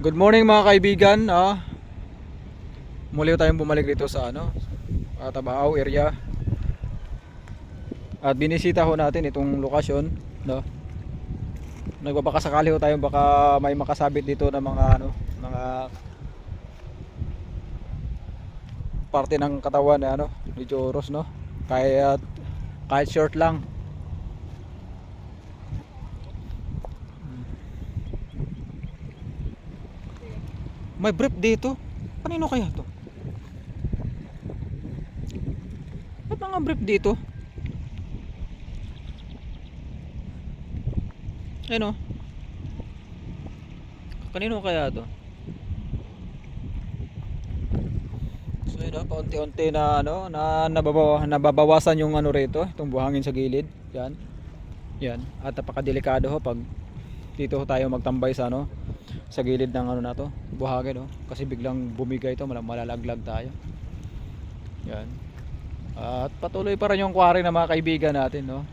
Good morning mga kaibigan. Muli tayong bumalik dito sa Tabao area. At binisita ho natin itong lokasyon, no. Nagbabakasakali ho tayo baka may makasabit dito ng mga parte ng katawan na ni Joros, no. Kahit short lang. May brief dito. Kanino kaya to? Ba't mga brief dito? Ano? Kanino kaya to? So yun, paunti-unti na nababawasan yung rito, itong buhangin sa gilid. Yan. Yan. At napakadelikado ho pag dito tayo magtambay sa gilid ng na to, buhangin, kasi biglang bumigay ito, malalaglag tayo. Yan. At patuloy pa rin yung quarry na mga kaibigan natin, no.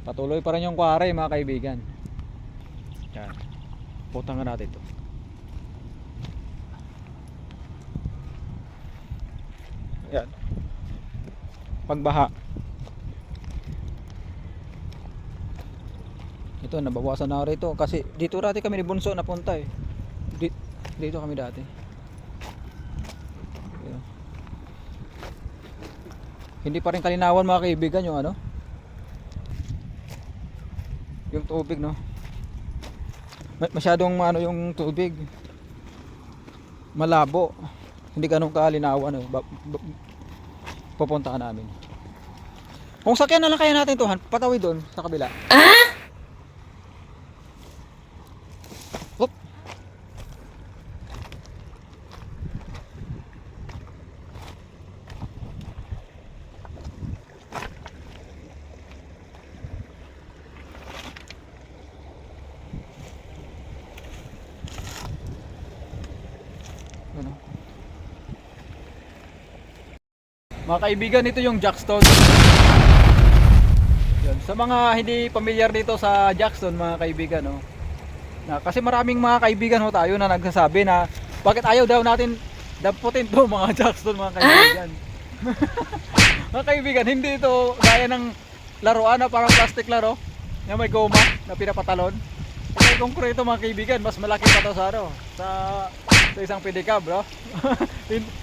Patuloy pa rin yung quarry mga kaibigan. Yan. Putangan natin to. Yan. Pagbaha. Ito, nabawasan na rito kasi dito dati kami ni Bunso napunta eh. Dito kami dati. Ayan. Hindi pa rin kalinawan mga kaibigan yung yung tubig, no. Masyadong yung tubig. Malabo. Hindi ganun kalinawan, pupuntahan namin. Kung sakyan na lang kaya natin to, patawid doon sa kabila. Hop. Mga kaibigan, ito yung Jackstone. Yan. Sa mga hindi pamilyar dito sa Jackstone mga kaibigan, no, kasi maraming mga kaibigan tayo na nagsasabi na bakit ayaw daw natin damputin to mga Jackstone mga kaibigan. Mga kaibigan, hindi ito gaya ng laruan na parang plastic laro na may goma na pinapatalon. Ito konkreto mga kaibigan, mas malaki pa to sa isang pedicab, bro.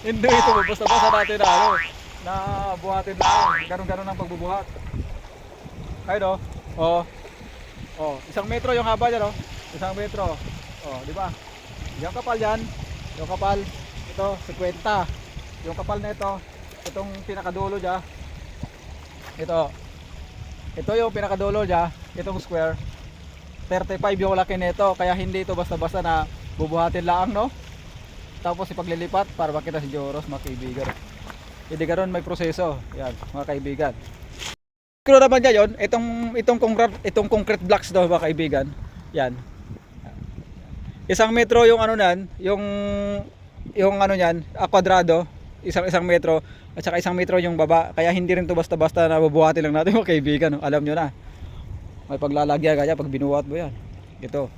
Hindi ito basta-basta natin na buhatin lang, ganun-ganun ang pagbubuhat. Ayun isang metro yung haba niya, isang metro, di ba? Yung kapal yan, yung kapal ito 50, yung kapal na itong pinakadulo niya, ito yung pinakadulo niya, itong square 35 yung laki nito, kaya hindi ito basta-basta na bubuhatin lang, no. Tapos ipaglilipat para makita si Joros mga kaibigan. Hindi ganoon, may proseso. Yan, mga kaibigan. Kilo naman ngayon, itong concrete blocks daw mga kaibigan. Yan. Isang metro yung yung niyan, kwadrado, isang metro at saka isang metro yung baba. Kaya hindi rin to basta-basta na bubuhatin lang natin mga kaibigan, no? Alam nyo na. May paglalagyan kaya pag binuhat mo yan. Ito.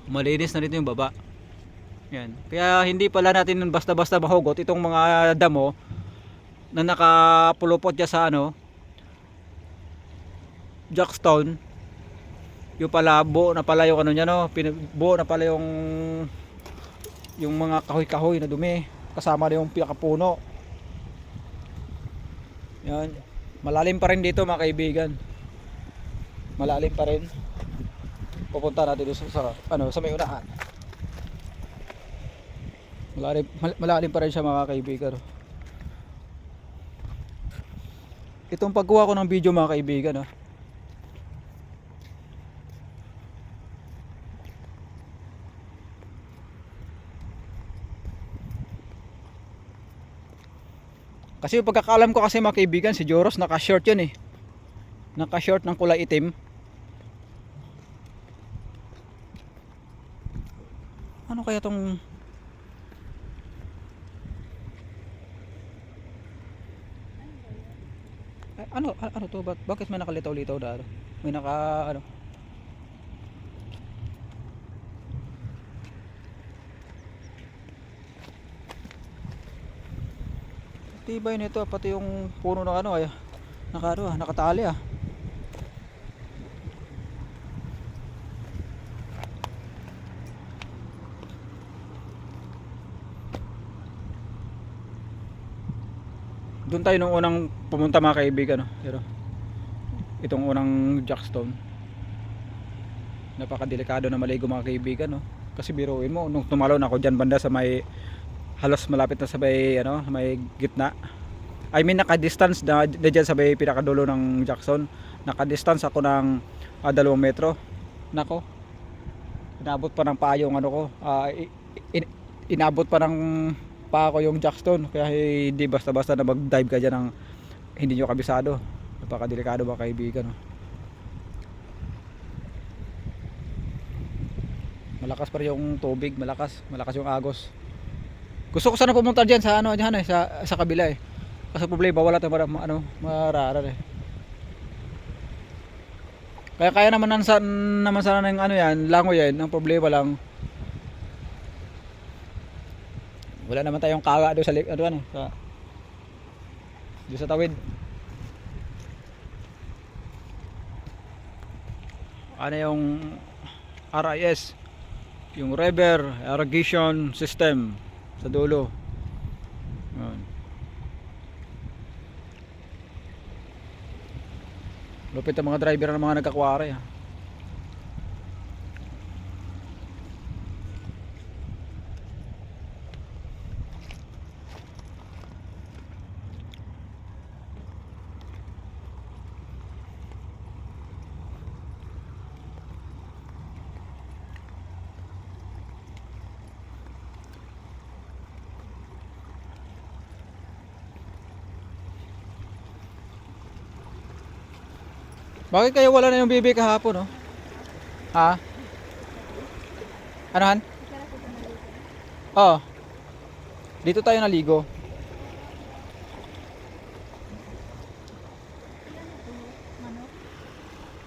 Malinis na dito yung baba. Yan. Kaya hindi pala natin basta-basta mahugot itong mga damo na nakapulupot niya sa Jackstone. Yung pala buo na pala yung niya, no, buo na pala yung mga kahoy-kahoy na dumi kasama na yung pinakapuno. Yan. Malalim pa rin dito mga kaibigan. Malalim pa rin. Pupunta natin dito sa may unahan. Malalim pa rin siya mga kaibigan. Itong pagkuha ko ng video mga kaibigan, kasi yung pagkakalam ko kasi mga kaibigan, si Joros naka-short yun naka-short ng kulay itim. Ano kaya tong ano to, bakit may nakalitaw-litaw daro? May naka Tibay nito, pati yung puno ng ano ay nakatali ah. Doon tayo nung unang pumunta mga kaibigan, no? Pero itong unang jackstone, napakadelikado na maligo mga kaibigan, no? Kasi biruin mo nung tumalon ako diyan banda sa may halos malapit na sa may ano, may gitna. I mean naka-distance na diyan sa may pinakadulo ng Jackson. Naka-distance ako ng 2 metro. Nako. Inabot pa ng paa yung ano ko. Inabot pa ng paa ko yung Jackson, kaya hindi basta-basta na mag-dive ka diyan ng hindi nyo kabisado. Napakadelikado ba kaibigan, no? Malakas pa rin yung tubig, malakas yung agos. Gusto ko sana pumunta diyan sa ano diyan sa kabila eh. Kasi problema wala tayong mararar eh. Kaya naman sana ng ano yan, langoy yan. Ang problema lang wala naman tayong kaga doon sa doon sa tawid. Ano yung RIS, yung River Irrigation System sa dulo. Ayan. Lupit ang mga driver ng mga nagkakwari ha. Bakit kayo wala na yung bibi kahapon, no? Ha? Anohan? Oo. Dito tayo naligo.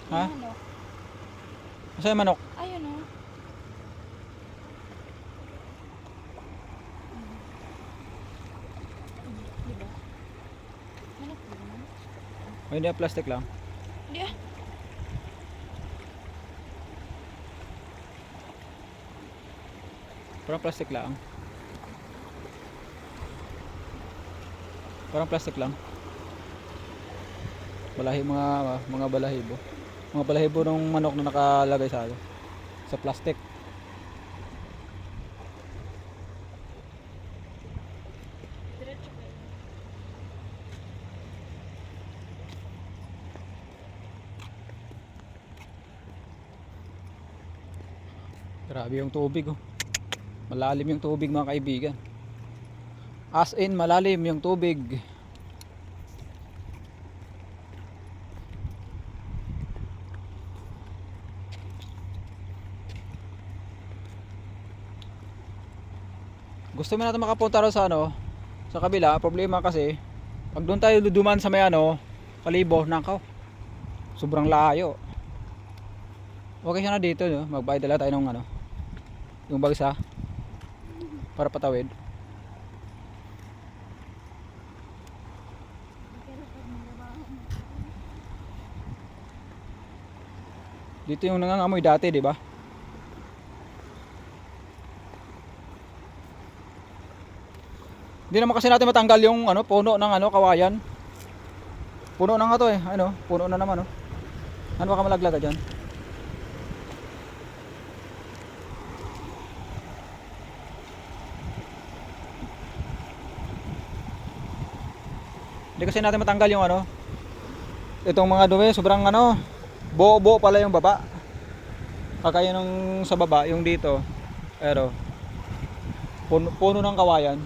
Ha? Asa yung manok? Ayun o. Diba? Manok ba naman? O hindi, plastic lang. Hindi ah. Parang plastic lang. Parang plastic lang. Mga balahibo. Mga balahibo ng manok na nakalagay sa plastic. Diretso kayo. Grabe yung tubig, oh. Malalim yung tubig mga kaibigan. As in malalim yung tubig. Gusto mo natin makapunta rin sa sa kabila. Problema kasi pag doon tayo duduman sa may Kalibo, nakaw, sobrang layo. Okay siya na dito, no? Magbayad dala tayo ng yung bagsa para patawid. Dito yung nangangamoy dati, di ba? Hindi naman kasi natin matanggal yung puno ng kawayan. Puno na nga to eh. Puno na naman, oh. Ano baka malaglag ka dyan? Hindi kasi natin matanggal yung itong mga dumi, sobrang buo pala yung baba. Kagaya nung sa baba, yung dito. Pero puno ng kawayan.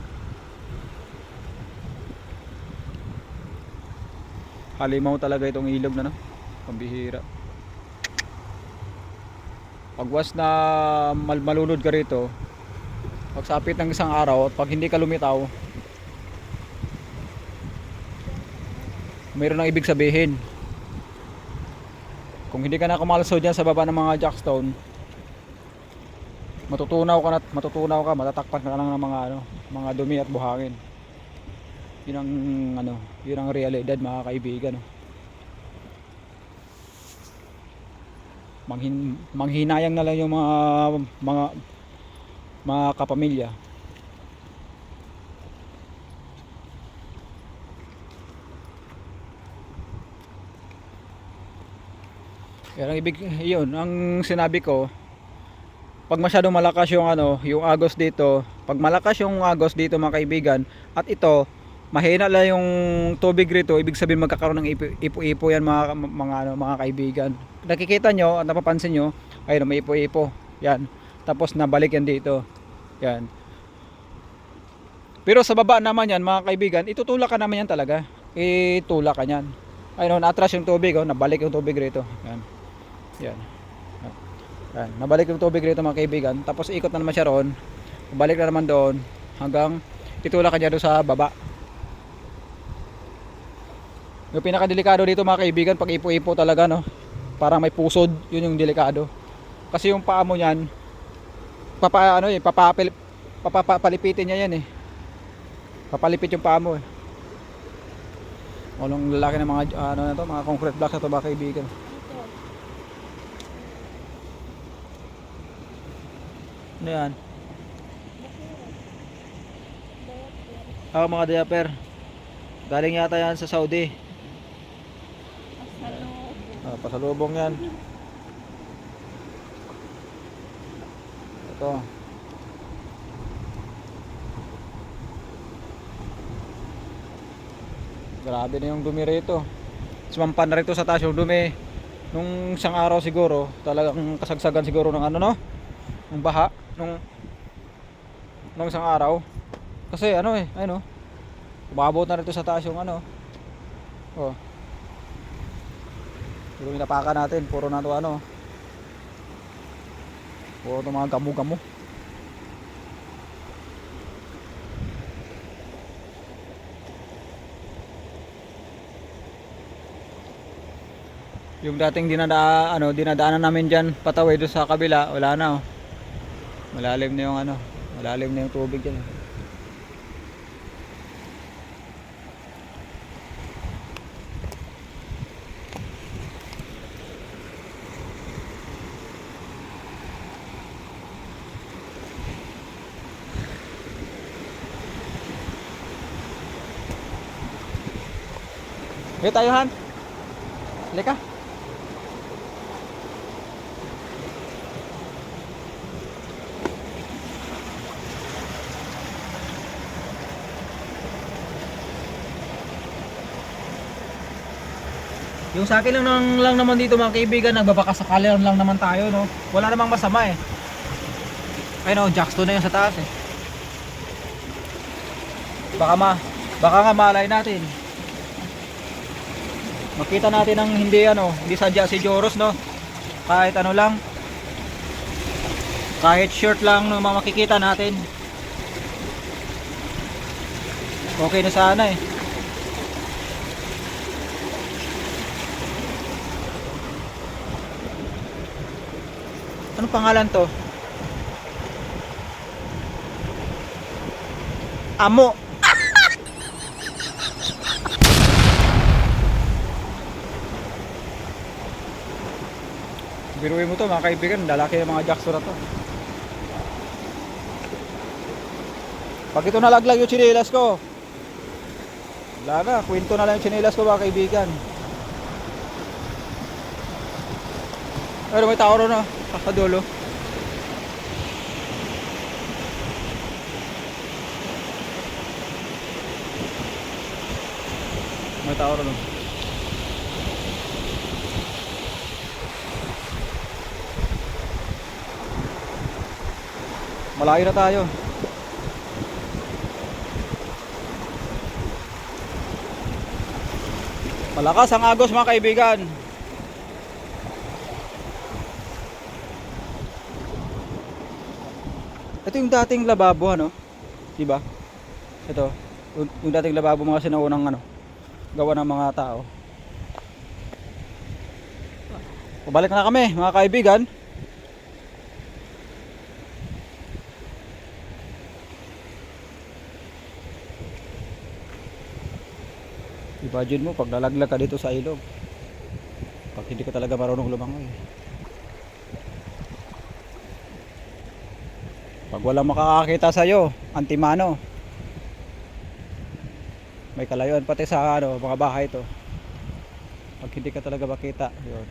Halimaw talaga itong ilog na pambihira. Pag was na malunod ka rito, pagsapit ng isang araw at pag hindi ka lumitaw, mayroon nang ibig sabihin. Kung hindi ka na kumalso dyan sa baba ng mga jackstone, matutunaw ka, matatakpan ka lang ng mga dumi at buhangin. Yun ang ano, yun ang realidad mga kaibigan. Manghinayang na lang yung mga kapamilya. Yan ang ibig, yun ang sinabi ko. Pag masyadong malakas yung ano, yung agos dito, pag malakas yung agos dito mga kaibigan, at ito mahina lang yung tubig rito, ibig sabihin magkakaroon ng ipo-ipo yan mga kaibigan. Nakikita nyo at napapansin nyo, ayun may ipo-ipo. Yan. Tapos nabalik yan dito. Yan. Pero sa baba naman yan mga kaibigan, itutulak ka naman yan talaga. Itulak ka yan. Ayun, natras yung tubig, nabalik yung tubig rito. Yan. Yan. Yan. Nabalik yung tubig rito mga kaibigan. Tapos ikot na naman siya roon. Balik na naman doon hanggang itulak ka niya doon sa baba. Yung pinakadelikado dito mga kaibigan, pag ipo-ipo talaga, no, parang may pusod, yun yung delikado. Kasi yung paa mo niyan, papapalipitin niya yan eh. Papalipit yung paa mo eh. Walang lalaki ng mga ano na to, mga concrete blocks na to mga kaibigan. Dito. Ano yan? Bakura. Mga diaper. Galing yata yan sa Saudi. Pasalubong. Pasalubong yan. Ito. Grabe na yung dumi rito. Sumampan na rito sa taas yung dumi. Nung isang araw siguro, talagang kasagsagan siguro ng ano, no? Ng baha nung isang araw. Kasi ano eh, ayun, no? Umabot na rito sa taas yung ano. Oh. Yung minapakan natin, puro na to ano. Puro to mga gamu-gamu. Yung dating dinadaanan namin diyan patawid doon sa kabila, wala na oh. Malalim na yung ano, malalim na yung tubig diyan. Hey tayo Han. Halika. Yung sa akin lang naman dito mga kaibigan, nagbabakasakali lang naman tayo, no. Wala namang masama eh. Ayun oh, Jackstone na yun sa taas eh. Baka nga malay natin. Makita natin ang hindi sadya si Joros, no. Kahit ano lang. Kahit shirt lang no makikita natin. Okay na sana eh. Anong pangalan to? Amo. Biruin mo to mga kaibigan, lalaki ng mga Jackson na to. Pag ito nalaglag yung tsinelas ko, wala na, kwento na lang yung tsinelas ko mga kaibigan. Pero may tao ron na, sa dulo. May tao ron. Malayo na tayo. Malakas ang agos mga kaibigan. Ito yung dating lababo diba? Ito yung dating lababo mga sinaunang gawa ng mga tao. Pabalik na kami mga kaibigan. Imagine mo pag lalaglag ka dito sa ilog. Pag hindi ka talaga marunong lumangoy. Pag walang makakakita sa'yo, antimano. May kalayuan pati sa ano, mga bahay to. Pag hindi ka talaga makita, yun.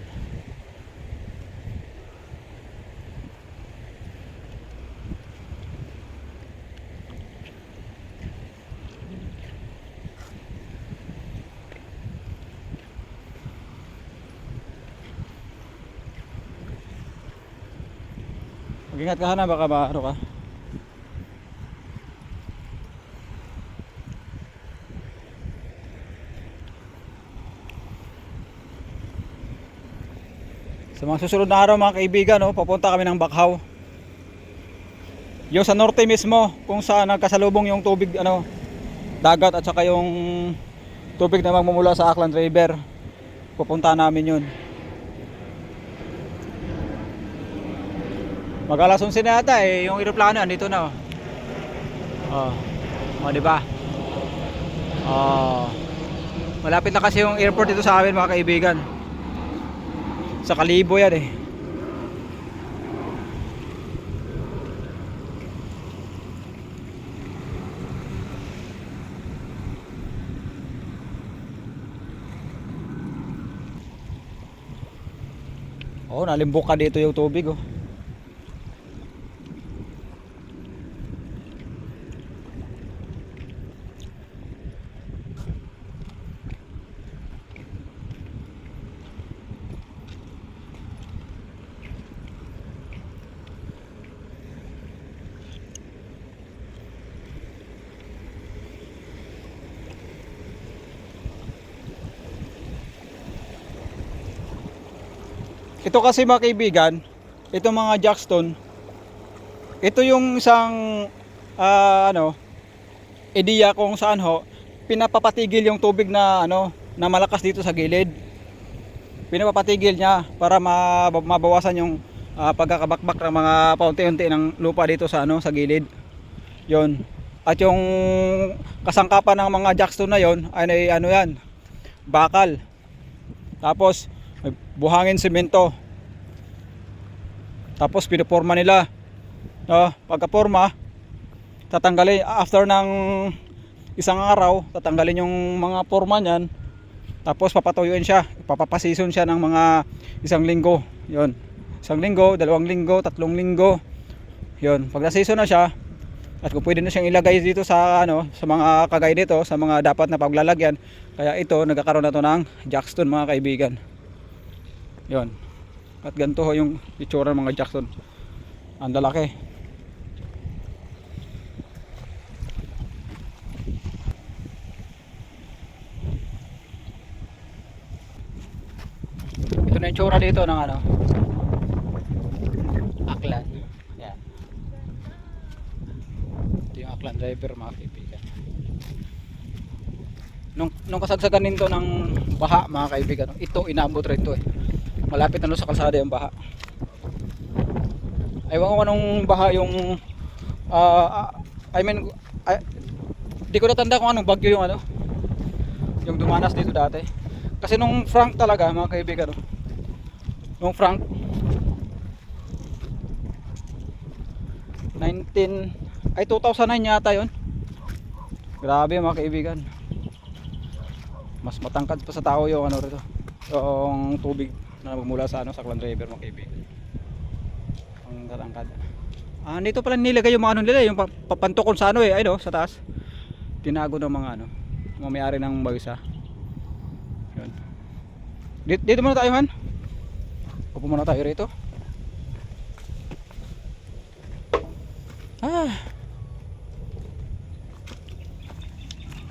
Mag-ingat ka na, baka ano ka. Sa mga susunod na araw mga kaibigan, no, papunta kami ng Bakhaw. Yung sa norte mismo, kung saan nagkasalubong yung tubig, ano, dagat at saka yung tubig na magmumula sa Aklan River. Pupunta namin yun. Mag-alas 11 na yata eh, yung eroplano andito na. Oh, di ba? Oh. Malapit na kasi yung airport dito sa amin mga kaibigan. Sa Kalibo yan eh. Oh, nalimbok ka dito yung tubig oh. Ito kasi mga kaibigan, itong mga jackstone, ito yung isang ideya kung saan ho pinapapatigil yung tubig na na malakas dito sa gilid. Pinapapatigil niya para mabawasan yung pagkakabakbak ng mga paunti-unti ng lupa dito sa sa gilid. 'Yon. At yung kasangkapan ng mga jackstone na 'yon ay yan, bakal. Tapos buhangin semento. Tapos pinoporma nila. Pagka-porma, tatanggalin after ng isang araw, tatanggalin yung mga porma niyan. Tapos papatuyuin siya, papapasison siya ng mga isang linggo. 'Yon. Isang linggo, 2 linggo, 3 linggo. 'Yon. Pag na-season na siya, at kung pwede na siyang ilagay dito sa sa mga kagay dito, sa mga dapat na paglalagyan. Kaya ito nagkakaroon na to ng jackstone mga kaibigan. 'Yon. At ganito ho yung itsura ng mga jackstone. Ang lalaki. Ito na yung itsura dito ng Aklan. Yan. Ito yung Aklan River mga kaibigan. Nung kasagsagan nito ng baha mga kaibigan, ito inabot rin ito eh. Malapit na sa kalsada yung baha. Ewan ko anong baha yung di ko natanda kung anong bagyo yung yung dumanas dito dati. Kasi nung Frank talaga mga kaibigan, nung Frank 2009 yata yun. Grabe mga kaibigan. Mas matangkad pa sa tao yung rito. Yung tubig na magmula sa sa Aklan River mga kaibigan. Ang katangkad. Dito pala nilagay yung mga nila, yung papantukon sa sa taas. Tinago ng mga mga may-ari ng bagsa. Yun. Dito muna tayo, Han. Upo muna tayo rito.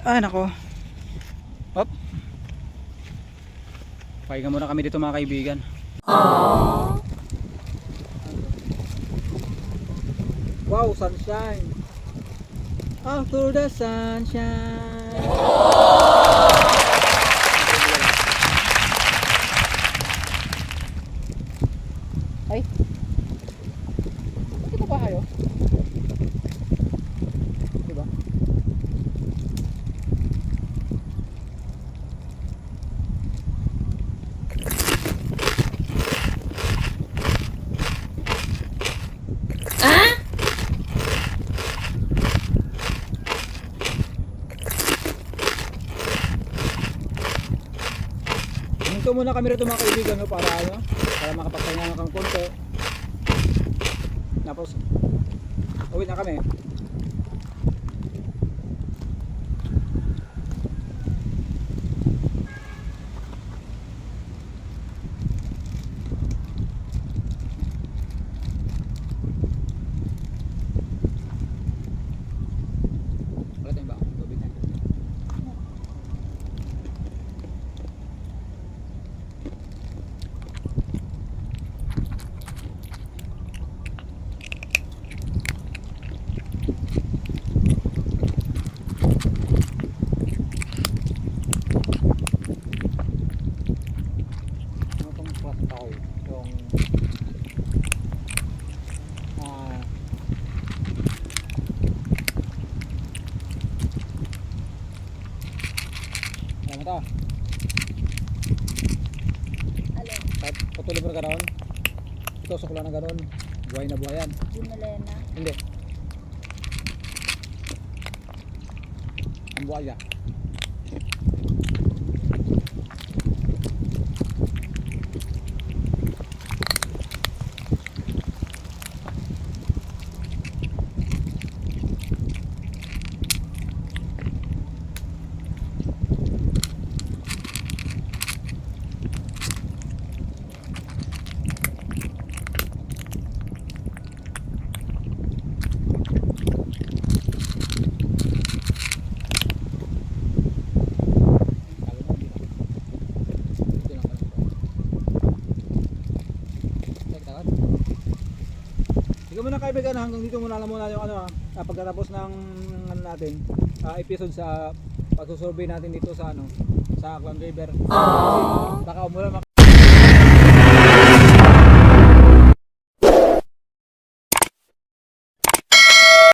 Nako. Hop. Pahinga muna kami dito mga kaibigan. Aww. Wow, sunshine. After the sunshine. Ay. Ito ba kayo? Diba? Ligo muna kami rito mga kaibigan, no, para makapagpahinga kang konti. Tapos uwi na kami. Wala tayong ba? Tubig na. Ano pang klase tao yung ah ano to? Alin? Kahit patuloy mo na gano'n, itusok lang na gano'n, buhay na buhay yan. Ginalena. Hindi. Ang buhay yan. Sige muna kaibigan, hanggang dito muna lang muna yung pagkatapos ng ano natin, episode sa pagsusurvey natin dito sa sa Aklan River. Kasi baka umulan